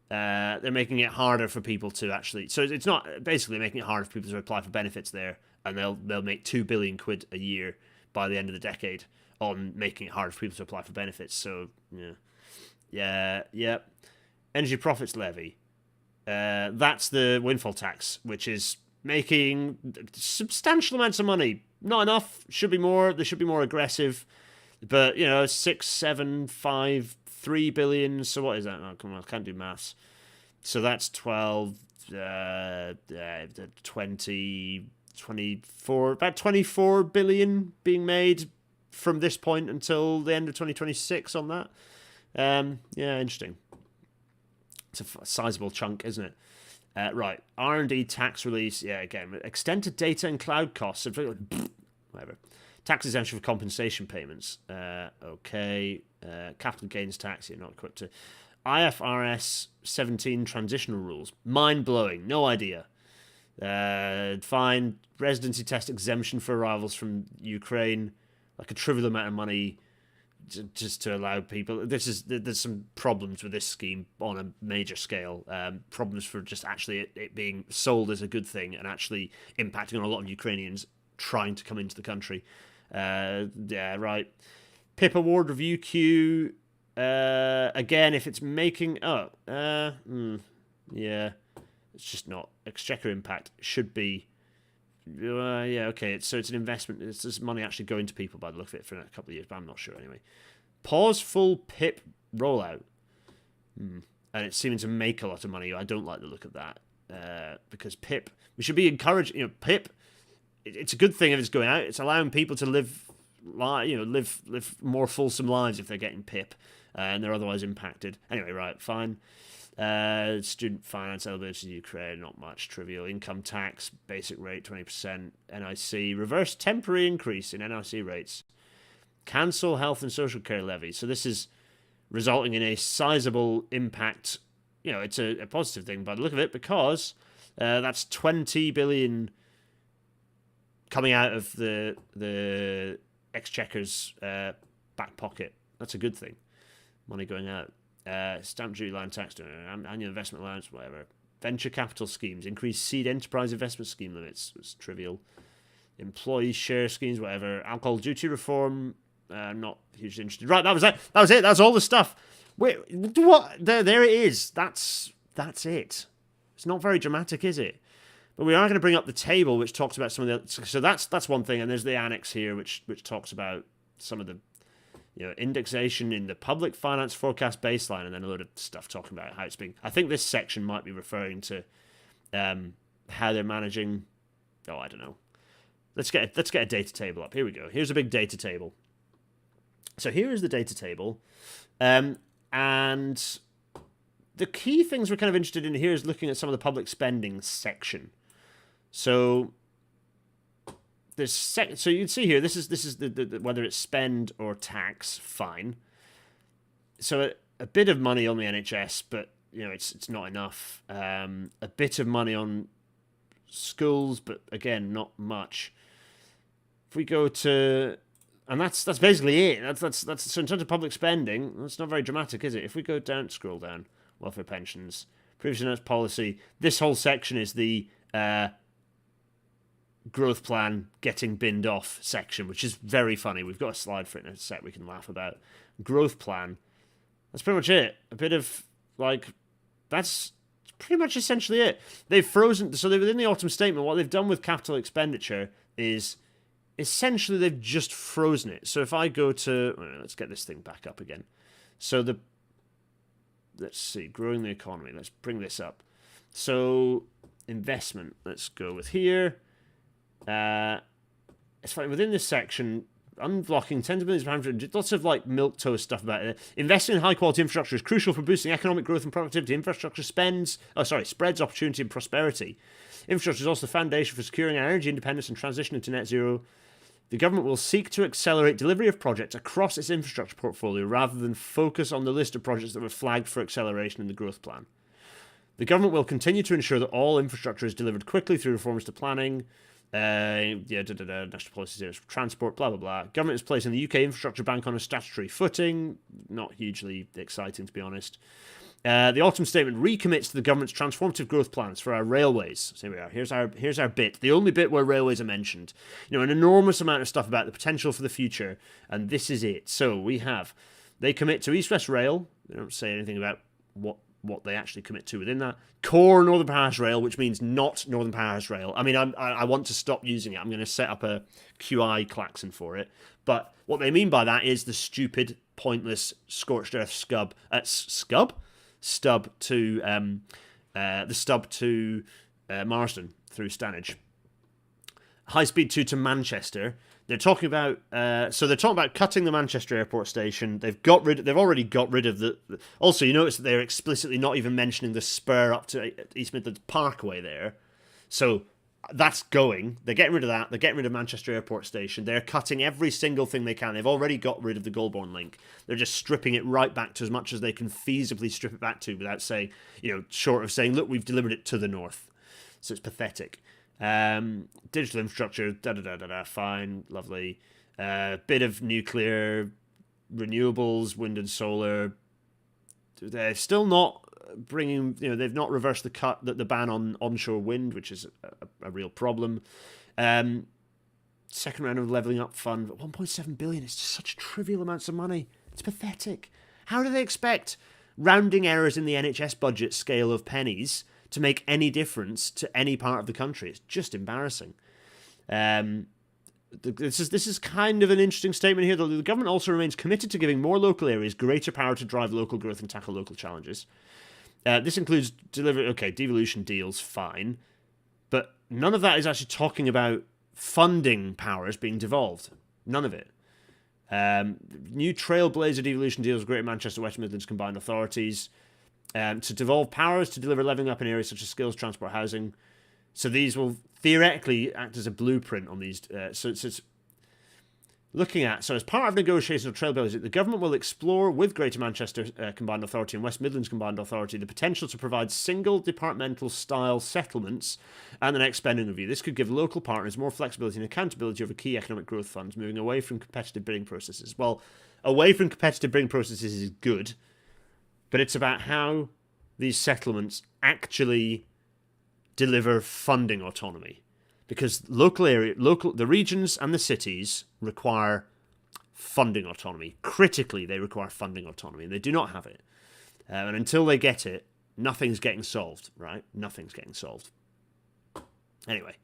they're making it harder for people to actually... So it's not... Basically making it harder for people to apply for benefits there, and they'll make 2 billion quid a year by the end of the decade on making it harder for people to apply for benefits. So, yeah. Energy profits levy. That's the windfall tax, which is making substantial amounts of money. Not enough. Should be more. They should be more aggressive. But, 6, 7, 5... 3 billion, so what is that? Oh, come on, I can't do maths. So that's 12, 20, 24, about 24 billion being made from this point until the end of 2026 on that. Yeah, interesting. It's a sizable chunk, isn't it? Right, R&D tax release, yeah, again, extent to data and cloud costs, whatever. Tax exemption for compensation payments. Okay. Capital gains tax, you're not equipped to. IFRS 17 transitional rules. Mind-blowing. No idea. Fine. Residency test exemption for arrivals from Ukraine. Like a trivial amount of money. just to allow people. There's some problems with this scheme on a major scale. Problems for just actually it being sold as a good thing and actually impacting on a lot of Ukrainians trying to come into the country. Yeah, right. PIP award review queue. Again, if it's making yeah, it's just not. Exchequer impact should be. Yeah, okay. It's an investment. It's just money actually going to people by the look of it for a couple of years, but I'm not sure anyway. Pause full PIP rollout. And it's seeming to make a lot of money. I don't like the look of that because PIP. We should be encouraging. PIP. It's a good thing if it's going out. It's allowing people to live more fulsome lives if they're getting PIP and they're otherwise impacted. Anyway, right, fine. Student finance eligibility in Ukraine, not much. Trivial. Income tax, basic rate 20%. NIC, reverse temporary increase in NIC rates. Cancel health and social care levies. So this is resulting in a sizable impact. It's a positive thing by the look of it because that's 20 billion coming out of the Exchequer's back pocket. That's a good thing. Money going out. Stamp duty, land tax, annual investment allowance, whatever. Venture capital schemes, increase seed enterprise investment scheme limits. It's trivial. Employee share schemes, whatever. Alcohol duty reform, not hugely interested. Right, that was it. That's all the stuff. Wait, what? There it is. That's it. It's not very dramatic, is it? But we are going to bring up the table, which talks about some of the. So that's one thing, and there's the annex here, which talks about some of the. Indexation in the public finance forecast baseline, and then a load of stuff talking about how it's being. I think this section might be referring to how they're managing. Oh, I don't know. Let's get a data table up. Here we go. Here's a big data table. So here is the data table, and the key things we're kind of interested in here is looking at some of the public spending section. So. So you can see here, this is the whether it's spend or tax, fine. So a bit of money on the NHS, but it's not enough. A bit of money on schools, but again, not much. If we go to, and that's basically it. That's so in terms of public spending, that's not very dramatic, is it? If we go down, scroll down, welfare pensions, previously announced policy. This whole section is the growth plan getting binned off section, which is very funny. We've got a slide for it in a sec we can laugh about. Growth plan. That's pretty much it. A bit of, that's pretty much essentially it. They've frozen, so within the autumn statement, what they've done with capital expenditure is essentially they've just frozen it. So if I go to, let's get this thing back up again. So let's see, growing the economy. Let's bring this up. So investment, let's go with here. It's funny, within this section, unblocking tens of millions of pounds, lots of milk toast stuff about it. Investing in high quality infrastructure is crucial for boosting economic growth and productivity. Infrastructure spreads opportunity and prosperity. Infrastructure is also the foundation for securing our energy independence and transitioning to net zero. The government will seek to accelerate delivery of projects across its infrastructure portfolio rather than focus on the list of projects that were flagged for acceleration in the growth plan. The government will continue to ensure that all infrastructure is delivered quickly through reforms to planning, national policies, transport, blah, blah, blah. Government is placing the UK Infrastructure Bank on a statutory footing. Not hugely exciting, to be honest. The autumn statement recommits to the government's transformative growth plans for our railways. So here we are. Here's our bit. The only bit where railways are mentioned. An enormous amount of stuff about the potential for the future, and this is it. So they commit to East West Rail. They don't say anything about what they actually commit to within that. Core Northern Powerhouse Rail, which means not Northern Powerhouse Rail. I mean, I want to stop using it. I'm going to set up a QI klaxon for it. But what they mean by that is the stupid, pointless, scorched earth stub to Marsden through Stanage. High speed 2 to Manchester. They're talking about cutting the Manchester Airport station. They've already got rid of the. Also, you notice that they're explicitly not even mentioning the spur up to East Midlands Parkway there. So that's going. They're getting rid of that. They're getting rid of Manchester Airport station. They're cutting every single thing they can. They've already got rid of the Goulburn link. They're just stripping it right back to as much as they can feasibly strip it back to without saying, short of saying, look, we've delivered it to the north. So it's pathetic. Digital infrastructure, fine, lovely. Bit of nuclear, renewables, wind and solar. They're still not bringing, they've not reversed the ban on onshore wind, which is a real problem. Second round of levelling up fund, 1.7 billion. It's just such trivial amounts of money. It's pathetic. How do they expect rounding errors in the NHS budget scale of pennies to make any difference to any part of the country? It's just embarrassing. This is kind of an interesting statement here. The government also remains committed to giving more local areas greater power to drive local growth and tackle local challenges. This includes devolution deals, fine, but none of that is actually talking about funding powers being devolved. None of it. New trailblazer devolution deals with Greater Manchester, West Midlands combined authorities to devolve powers to deliver levelling up in areas such as skills, transport, housing. So these will theoretically act as a blueprint on these. So it's looking at, so as part of negotiations of trailblazers, the government will explore with Greater Manchester Combined Authority and West Midlands Combined Authority the potential to provide single departmental style settlements and the next spending review. This could give local partners more flexibility and accountability over key economic growth funds, moving away from competitive bidding processes. Well, away from competitive bidding processes is good, but it's about how these settlements actually deliver funding autonomy. Because the regions and the cities require funding autonomy. Critically, they require funding autonomy, and they do not have it. And until they get it, nothing's getting solved, right? Nothing's getting solved. Anyway,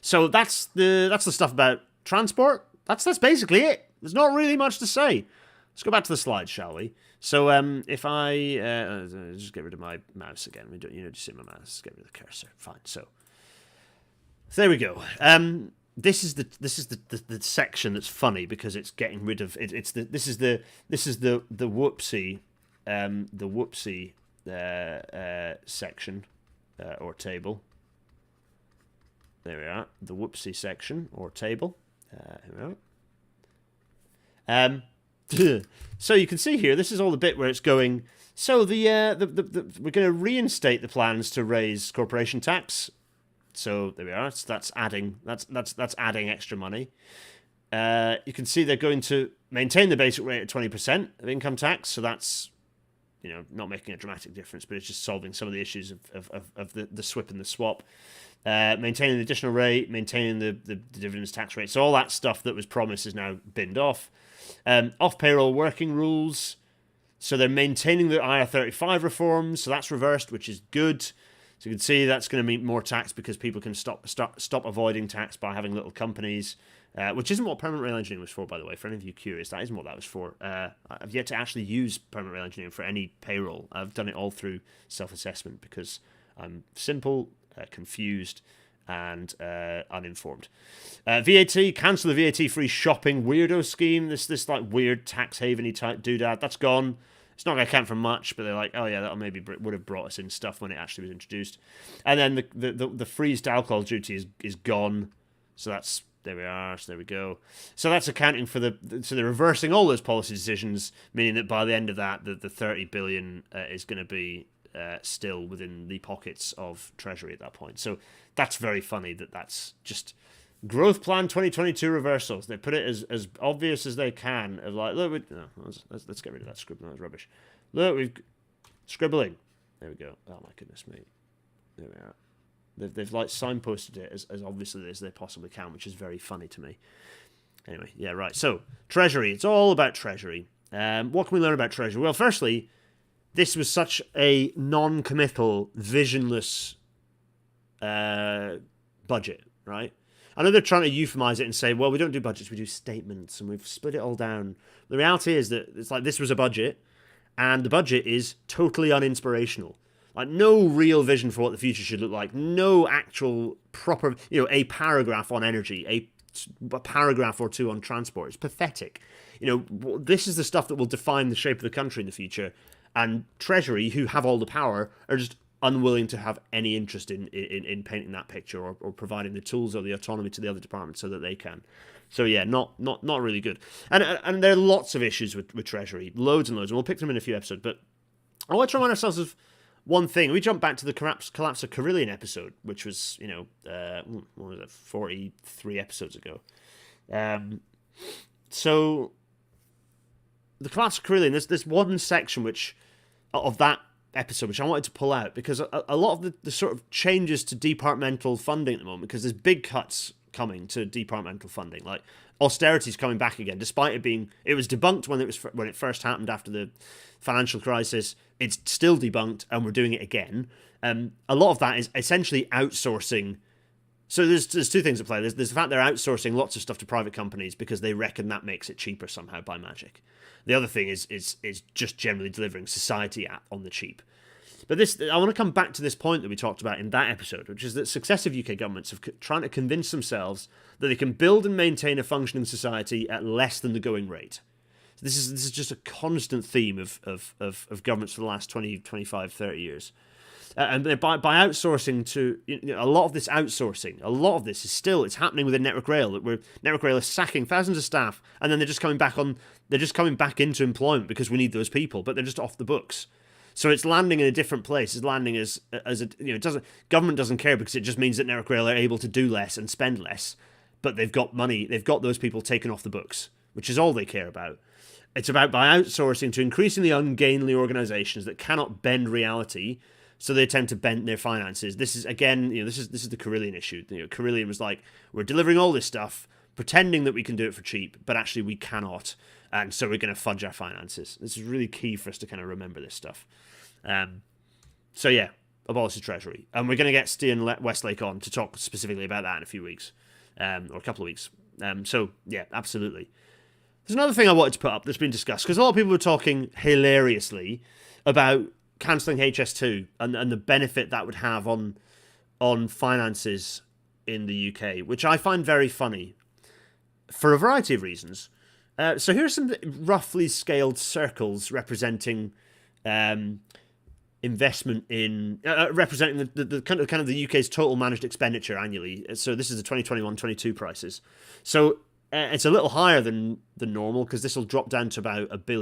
so that's the stuff about transport. That's basically it. There's not really much to say. Let's go back to the slides, shall we? So if I just get rid of my mouse again, just see my mouse. Get rid of the cursor. Fine. So there we go. This is the section that's funny because it's getting rid of it. This is the whoopsie section or table. There we are. The whoopsie section or table. Here we are. So you can see here, this is all the bit where it's going. So we're going to reinstate the plans to raise corporation tax. So there we are. So that's adding extra money. You can see they're going to maintain the basic rate at 20% of income tax. So that's not making a dramatic difference, but it's just solving some of the issues of the SWIP and the swap. Maintaining the additional rate, maintaining the dividends tax rate. So all that stuff that was promised is now binned off. Off-payroll working rules. So they're maintaining the IR35 reforms. So that's reversed, which is good. So you can see that's going to mean more tax because people can stop avoiding tax by having little companies, which isn't what permanent rail engineering was for, by the way. For any of you curious, that isn't what that was for. I've yet to actually use permanent rail engineering for any payroll. I've done it all through self-assessment because I'm simple, confused, and uninformed. VAT, cancel the VAT-free shopping weirdo scheme. This like weird tax haven-y type doodad. That's gone. It's not going to count for much, but they're like, oh yeah, that maybe would have brought us in stuff when it actually was introduced. And then the freezed alcohol duty is gone. So that's, there we are. So there we go. So that's accounting for so they're reversing all those policy decisions, meaning that by the end of that, the 30 billion is going to be still within the pockets of Treasury at that point. So that's very funny that's just growth plan 2022 reversals. They put it as obvious as they can of like, look, let's get rid of that scribbling. That was rubbish. Look, we've scribbling. There we go. Oh my goodness me. There we are. They've like signposted it as obviously as they possibly can, which is very funny to me. Anyway, yeah, right. So Treasury. It's all about Treasury. What can we learn about Treasury? Well, firstly, this was such a non-committal, visionless budget, right? I know they're trying to euphemize it and say, well, we don't do budgets, we do statements, and we've split it all down. The reality is that it's like this was a budget, and the budget is totally uninspirational. Like, no real vision for what the future should look like. No actual proper, a paragraph on energy, a paragraph or two on transport. It's pathetic. This is the stuff that will define the shape of the country in the future. And Treasury, who have all the power, are just unwilling to have any interest in painting that picture or providing the tools or the autonomy to the other departments so that they can. So yeah, not really good. And there are lots of issues with Treasury, loads and loads, and we'll pick them in a few episodes. But I want to remind ourselves of one thing. We jump back to the collapse of Carillion episode, which was, what was it, 43 episodes ago. So the collapse of Carillion, there's this one section of that episode which I wanted to pull out, because a lot of the sort of changes to departmental funding at the moment, because there's big cuts coming to departmental funding, like austerity's coming back again, despite it was debunked when it first happened after the financial crisis. It's still debunked, and we're doing it again. A lot of that is essentially outsourcing. So there's two things at play. There's the fact they're outsourcing lots of stuff to private companies because they reckon that makes it cheaper somehow by magic. The other thing is just generally delivering society on the cheap. But I want to come back to this point that we talked about in that episode, which is that successive UK governments have trying to convince themselves that they can build and maintain a functioning society at less than the going rate. So this is just a constant theme of governments for the last 20, 25, 30 years. And by outsourcing to, a lot of this outsourcing, a lot of this it's happening within Network Rail, where Network Rail is sacking thousands of staff, and then they're just coming back into employment because we need those people, but they're just off the books. So it's landing in a different place. It's landing as government doesn't care, because it just means that Network Rail are able to do less and spend less, but they've got money, they've got those people taken off the books, which is all they care about. It's about by outsourcing to increasingly ungainly organisations that cannot bend reality, so they attempt to bend their finances. This is again, this is the Carillion issue. Carillion was like, we're delivering all this stuff, pretending that we can do it for cheap, but actually we cannot, and so we're going to fudge our finances. This is really key for us to kind of remember this stuff. So yeah, abolish the Treasury, and we're going to get Stian Westlake on to talk specifically about that in a few weeks, or a couple of weeks. So yeah, absolutely. There's another thing I wanted to put up that's been discussed, because a lot of people were talking hilariously about cancelling HS2 and the benefit that would have on finances in the UK, which I find very funny for a variety of reasons. So here's some roughly scaled circles representing investment in representing the kind of the UK's total managed expenditure annually. So this is the 2021-22 prices. So it's a little higher than normal, because this will drop down to about about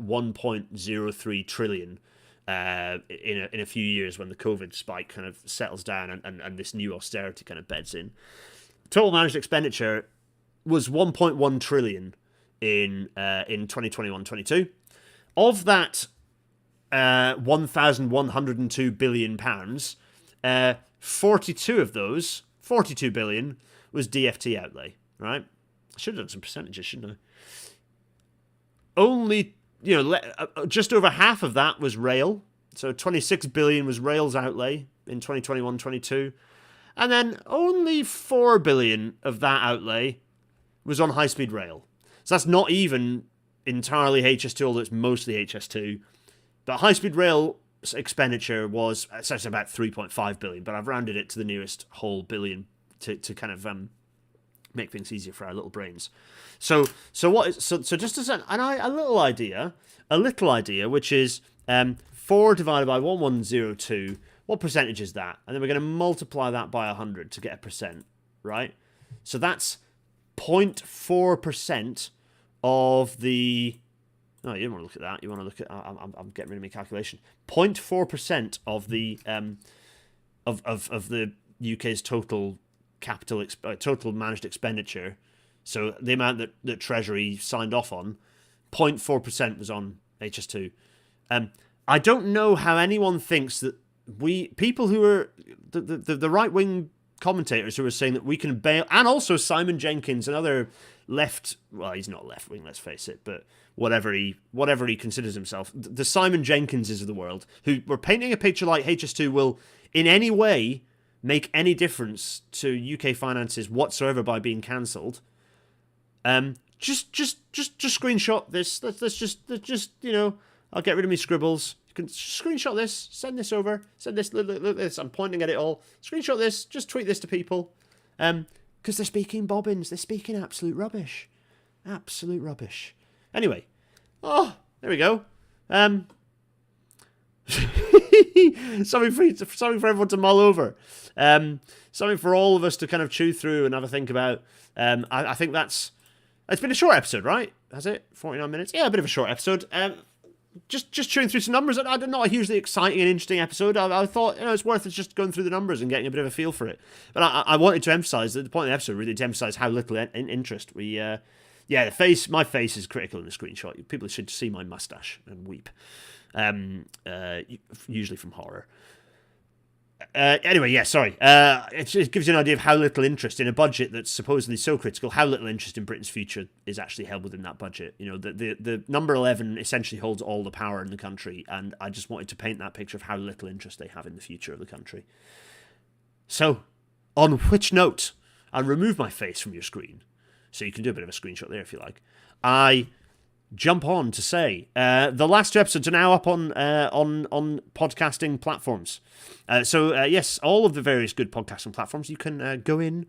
1.03 trillion in a few years, when the COVID spike kind of settles down and this new austerity kind of beds in. Total managed expenditure was 1.1 trillion in 2021-22. Of that 1,102 billion pounds, 42 billion was DFT outlay, right? I should have done some percentages, shouldn't I? Only, just over half of that was rail. So 26 billion was rail's outlay in 2021-22. And then only 4 billion of that outlay was on high-speed rail. So that's not even entirely HS2, although it's mostly HS2. But high-speed rail expenditure was, it's actually about 3.5 billion, but I've rounded it to the nearest whole billion to kind of make things easier for our little brains. So just as a little idea, which is 4 divided by 1102. What percentage is that? And then we're going to multiply that by 100 to get a percent, right? So that's 0.4% of the. Oh, you don't want to look at that. You want to look at. I'm getting rid of my calculation. 0.4% of the of the UK's total total managed expenditure. So the amount that Treasury signed off on, 0.4% was on HS2. I don't know how anyone thinks that people who are the right wing commentators who are saying that we can bail, and also Simon Jenkins and other he's not left wing, let's face it, but whatever he considers himself, the Simon Jenkinses of the world, who were painting a picture like HS2 will in any way make any difference to UK finances whatsoever by being cancelled. Just screenshot this. Let's just I'll get rid of my scribbles. You can screenshot this, send this over, send this. Look this. I'm pointing at it all. Screenshot this. Just tweet this to people. Because they're speaking bobbins. They're speaking absolute rubbish. Absolute rubbish. Anyway, there we go. Something for everyone to mull over. Something for all of us to kind of chew through and have a think about. I think it's been a short episode, right? Has it? 49 minutes? Yeah, a bit of a short episode. Just chewing through some numbers. Not a hugely exciting and interesting episode. I thought it's worth just going through the numbers and getting a bit of a feel for it. But I wanted to emphasise that the point of the episode really to emphasise how little interest we Yeah, my face is critical in the screenshot. People should see my mustache and weep. Usually from horror. Anyway, yeah, sorry. It just gives you an idea of how little interest in a budget that's supposedly so critical, how little interest in Britain's future is actually held within that budget. You know, the number 11 essentially holds all the power in the country, and I just wanted to paint that picture of how little interest they have in the future of the country. So, on which note, I'll remove my face from your screen, so you can do a bit of a screenshot there if you like. I jump on to say the last two episodes are now up on podcasting platforms. Yes, all of the various good podcasting platforms, you can go in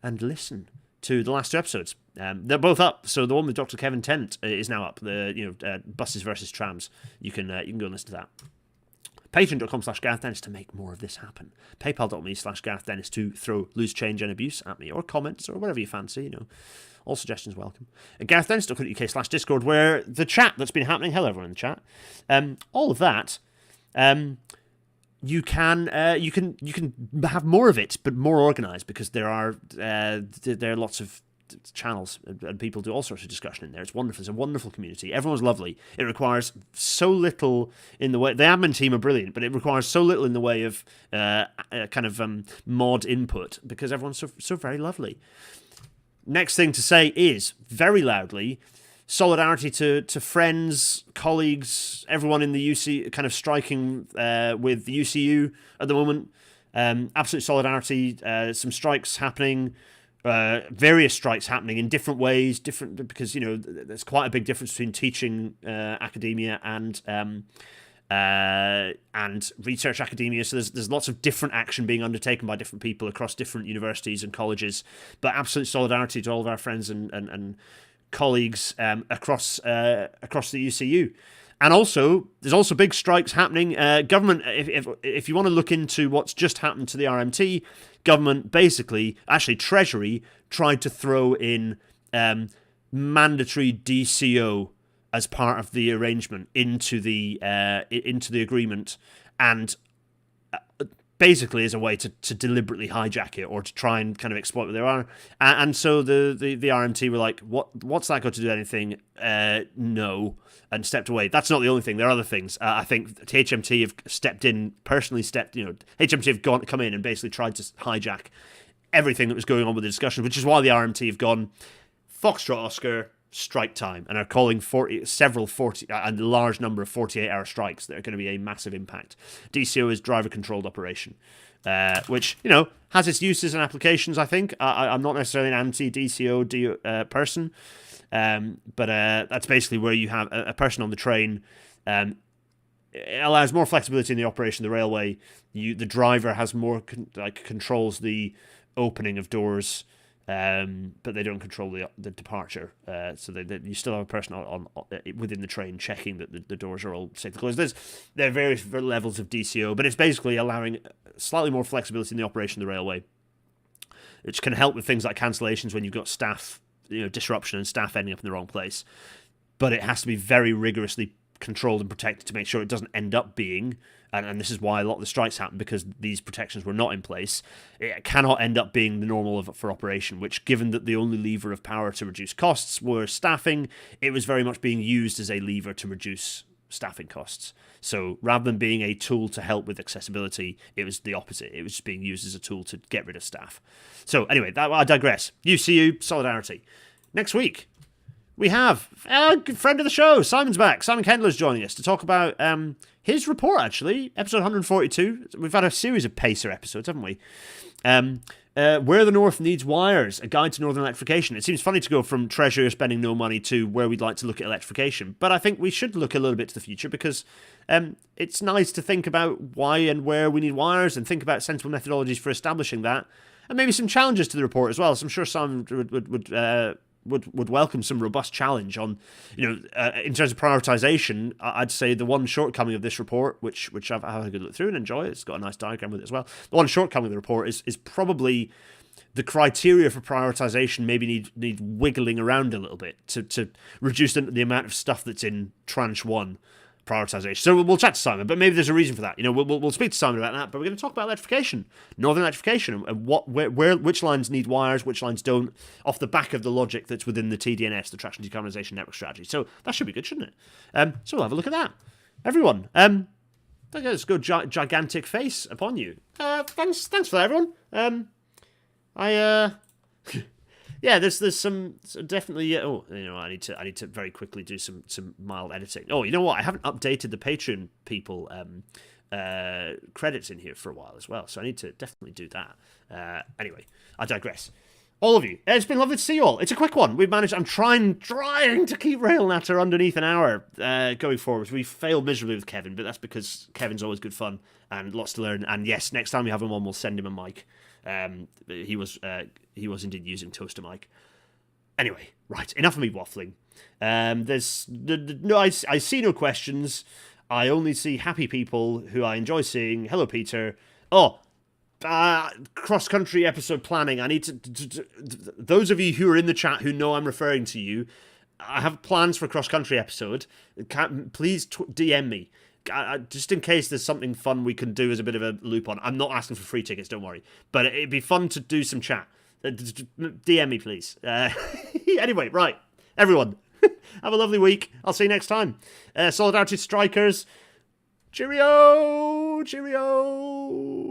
and listen to the last two episodes. They're both up. So the one with Dr. Kevin Tent is now up. The buses versus trams. You can go and listen to that. Patreon.com/Gareth Dennis to make more of this happen. PayPal.me/Gareth Dennis to throw loose change and abuse at me, or comments, or whatever you fancy, you know. All suggestions welcome. GarethDennis.co.uk/Discord, where the chat that's been happening, hello everyone in the chat, all of that, you can have more of it, but more organised, because there are lots of channels and people do all sorts of discussion in there. It's wonderful. It's a wonderful community. Everyone's lovely. It requires so little in the way. The admin team are brilliant, but it requires so little in the way of mod input, because everyone's so very lovely. Next thing to say is, very loudly, solidarity to friends, colleagues, everyone in the UC, kind of striking with the UCU at the moment. Absolute solidarity. Some strikes happening, various strikes happening in different ways, because, you know, there's quite a big difference between teaching academia and research academia, so there's lots of different action being undertaken by different people across different universities and colleges, but absolute solidarity to all of our friends and colleagues across the UCU. And also, there's also big strikes happening. Government, if you want to look into what's just happened to the RMT, government basically, actually Treasury, tried to throw in mandatory DCO as part of the arrangement into the agreement, and basically as a way to deliberately hijack it, or to try and kind of exploit what there are. And so the RMT were like, what's that got to do with anything? No, and stepped away. That's not the only thing. There are other things. I think HMT have HMT have come in and basically tried to hijack everything that was going on with the discussion, which is why the RMT have gone Foxtrot Oscar, strike time, and are calling a large number of 48-hour strikes that are going to be a massive impact. DCO is driver-controlled operation, which, you know, has its uses and applications, I think. I'm not necessarily an anti-DCO person, but that's basically where you have a person on the train. It allows more flexibility in the operation of the railway. The driver has more, controls the opening of doors, but they don't control the departure. So you still have a person on within the train checking that the doors are all safe to close. There are various levels of DCO, but it's basically allowing slightly more flexibility in the operation of the railway, which can help with things like cancellations when you've got staff, disruption and staff ending up in the wrong place. But it has to be very rigorously controlled and protected to make sure it doesn't end up being, and this is why a lot of the strikes happen, because these protections were not in place. It cannot end up being the normal for operation, which, given that the only lever of power to reduce costs were staffing, it was very much being used as a lever to reduce staffing costs. So rather than being a tool to help with accessibility, it was the opposite. It was just being used as a tool to get rid of staff. So anyway, I digress. UCU, solidarity. Next week, we have a good friend of the show, Simon's back. Simon Kendler's joining us to talk about his report, actually, episode 142. We've had a series of Pacer episodes, haven't we? Where the North Needs Wires, a guide to northern electrification. It seems funny to go from Treasury spending no money to where we'd like to look at electrification, but I think we should look a little bit to the future, because it's nice to think about why and where we need wires, and think about sensible methodologies for establishing that, and maybe some challenges to the report as well. So I'm sure Simon would welcome some robust challenge on, in terms of prioritization. I'd say the one shortcoming of this report, which I've had a good look through and enjoy, it's got a nice diagram with it as well. The one shortcoming of the report is probably the criteria for prioritization maybe need wiggling around a little bit to reduce the amount of stuff that's in tranche one. prioritisation. So we'll chat to Simon, but maybe there's a reason for that. You know, we'll speak to Simon about that. But we're going to talk about electrification, northern electrification, and which lines need wires, which lines don't, off the back of the logic that's within the TDNS, the Traction Decarbonisation Network Strategy. So that should be good, shouldn't it? So we'll have a look at that. Everyone, let's go gigantic face upon you. Thanks for that, everyone. Yeah, there's some definitely. Oh, you know, I need to very quickly do some mild editing. Oh, you know what? I haven't updated the Patreon people credits in here for a while as well, so I need to definitely do that. Anyway, I digress. All of you, it's been lovely to see you all. It's a quick one. We've managed. I'm trying to keep Rail Natter underneath an hour going forward. We failed miserably with Kevin, but that's because Kevin's always good fun and lots to learn. And yes, next time we have him on, we'll send him a mic. He was indeed using toaster mic. Anyway, right, enough of me waffling. I see no questions. I only see happy people who I enjoy seeing. Hello, Peter. Oh, cross-country episode planning. I need to those of you who are in the chat who know I'm referring to you, I have plans for a cross-country episode. Please DM me. Just in case there's something fun we can do as a bit of a loop on. I'm not asking for free tickets, don't worry. But it'd be fun to do some chat. DM me, please. Anyway, right. Everyone, have a lovely week. I'll see you next time. Solidarity Strikers. Cheerio! Cheerio!